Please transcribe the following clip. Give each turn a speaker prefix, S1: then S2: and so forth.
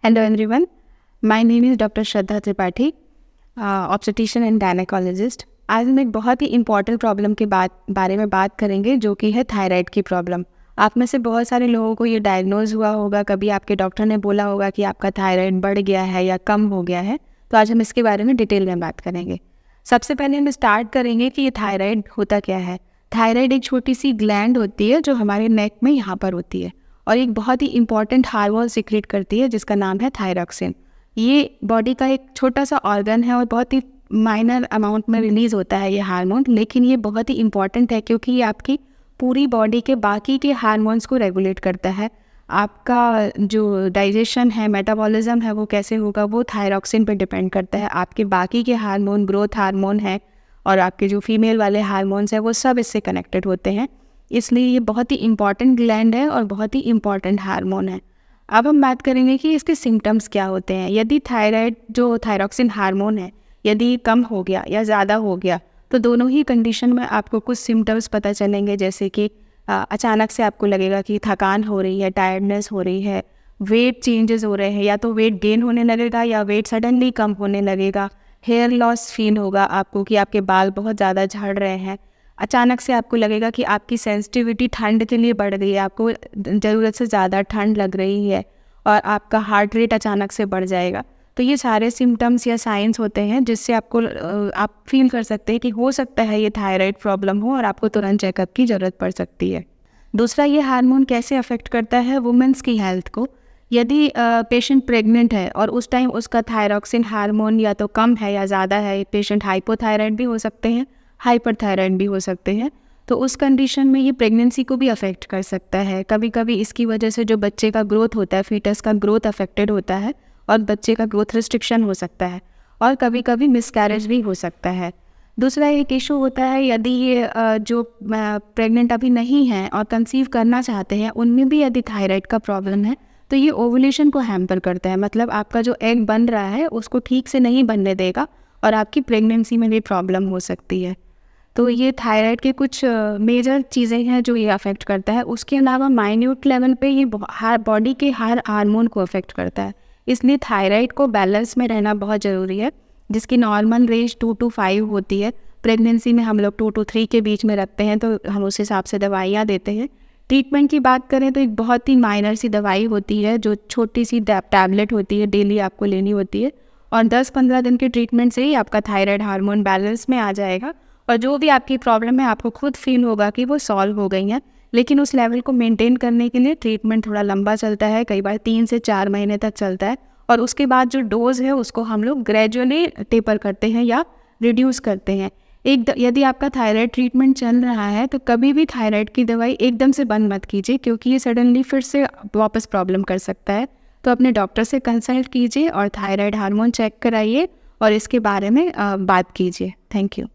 S1: Hello everyone, my name is Dr. Shraddha Tripathi, obstetrician and gynaecologist. आज हम एक बहुत ही इम्पॉर्टेंट प्रॉब्लम के बारे में बात करेंगे, जो कि है थायराइड की प्रॉब्लम। आप में से बहुत सारे लोगों को ये डायग्नोज हुआ होगा, कभी आपके डॉक्टर ने बोला होगा कि आपका थायराइड बढ़ गया है या कम हो गया है। तो आज हम इसके बारे में डिटेल में बात करेंगे। सबसे पहले हम स्टार्ट करेंगे कि ये थायराइड होता क्या है। थायराइड एक छोटी सी ग्लैंड होती है जो हमारे नेक में यहाँ पर होती है, और एक बहुत ही इंपॉर्टेंट हार्मोन सिक्रेट करती है जिसका नाम है थायरॉक्सिन। ये बॉडी का एक छोटा सा ऑर्गन है और बहुत ही माइनर अमाउंट में रिलीज़ होता है ये हार्मोन, लेकिन ये बहुत ही इंपॉर्टेंट है क्योंकि ये आपकी पूरी बॉडी के बाकी के हार्मोन्स को रेगुलेट करता है। आपका जो डाइजेशन है, मेटाबॉलिज्म है, वो कैसे होगा वो थायरॉक्सिन पर डिपेंड करता है। आपके बाकी के हार्मोन, ग्रोथ हार्मोन है और आपके जो फीमेल वाले हार्मोन्स हैं, वो सब इससे कनेक्टेड होते हैं। इसलिए ये बहुत ही इंपॉर्टेंट ग्लैंड है और बहुत ही इंपॉर्टेंट हार्मोन है। अब हम बात करेंगे कि इसके सिम्टम्स क्या होते हैं। यदि थायराइड जो थायरॉक्सिन हार्मोन है, यदि कम हो गया या ज़्यादा हो गया, तो दोनों ही कंडीशन में आपको कुछ सिम्टम्स पता चलेंगे। जैसे कि अचानक से आपको लगेगा कि थकान हो रही है, टायर्डनेस हो रही है, वेट चेंजेस हो रहे हैं, या तो वेट गेन होने लगेगा या वेट सडनली कम होने लगेगा। हेयर लॉस फील होगा आपको कि आपके बाल बहुत ज़्यादा झड़ रहे हैं। अचानक से आपको लगेगा कि आपकी सेंसिटिविटी ठंड के लिए बढ़ गई है, आपको ज़रूरत से ज़्यादा ठंड लग रही है और आपका हार्ट रेट अचानक से बढ़ जाएगा। तो ये सारे सिम्टम्स या साइंस होते हैं जिससे आपको आप फील कर सकते हैं कि हो सकता है ये थायराइड प्रॉब्लम हो और आपको तुरंत चेकअप की ज़रूरत पड़ सकती है। दूसरा, ये हार्मोन कैसे अफेक्ट करता है वुमेंस की हेल्थ को। यदि पेशेंट प्रेग्नेंट है और उस टाइम उसका थायरॉक्सिन हार्मोन या तो कम है या ज़्यादा है, पेशेंट हाइपोथायराइड भी हो सकते हैं, हाइपरथायराइड भी हो सकते हैं, तो उस कंडीशन में ये प्रेगनेंसी को भी अफेक्ट कर सकता है। कभी कभी इसकी वजह से जो बच्चे का ग्रोथ होता है, फीटस का ग्रोथ अफेक्टेड होता है और बच्चे का ग्रोथ रिस्ट्रिक्शन हो सकता है, और कभी कभी मिसकैरेज भी हो सकता है। दूसरा एक इशू होता है, यदि ये जो प्रेग्नेंट अभी नहीं हैं और कंसीव करना चाहते हैं, उनमें भी यदि थायराइड का प्रॉब्लम है, तो ये ओवुलेशन को हैम्पर करता है। मतलब आपका जो एग बन रहा है उसको ठीक से नहीं बनने देगा और आपकी प्रेगनेंसी में भी प्रॉब्लम हो सकती है। तो ये थायराइड के कुछ मेजर चीज़ें हैं जो ये अफेक्ट करता है। उसके अलावा माइन्यूट लेवल पे ये बॉडी के हर हार्मोन को अफेक्ट करता है। इसलिए थायराइड को बैलेंस में रहना बहुत ज़रूरी है, जिसकी नॉर्मल रेंज 2 to 5 होती है। प्रेगनेंसी में हम लोग 2 to 3 के बीच में रखते हैं, तो हम उस हिसाब से दवाइयाँ देते हैं। ट्रीटमेंट की बात करें तो एक बहुत ही माइनर सी दवाई होती है, जो छोटी सी टैबलेट होती है, डेली आपको लेनी होती है, और 10-15 दिन के ट्रीटमेंट से ही आपका थायराइड हार्मोन बैलेंस में आ जाएगा और जो भी आपकी प्रॉब्लम है आपको खुद फील होगा कि वो सॉल्व हो गई हैं। लेकिन उस लेवल को मेंटेन करने के लिए ट्रीटमेंट थोड़ा लंबा चलता है, कई बार 3 से 4 महीने तक चलता है, और उसके बाद जो डोज है उसको हम लोग ग्रेजुअली टेपर करते हैं या रिड्यूस करते हैं। यदि आपका थायराइड ट्रीटमेंट चल रहा है तो कभी भी थायराइड की दवाई एकदम से बंद मत कीजिए, क्योंकि ये सडनली फिर से वापस प्रॉब्लम कर सकता है। तो अपने डॉक्टर से कंसल्ट कीजिए और थायराइड हार्मोन चेक कराइए और इसके बारे में बात कीजिए। Thank you.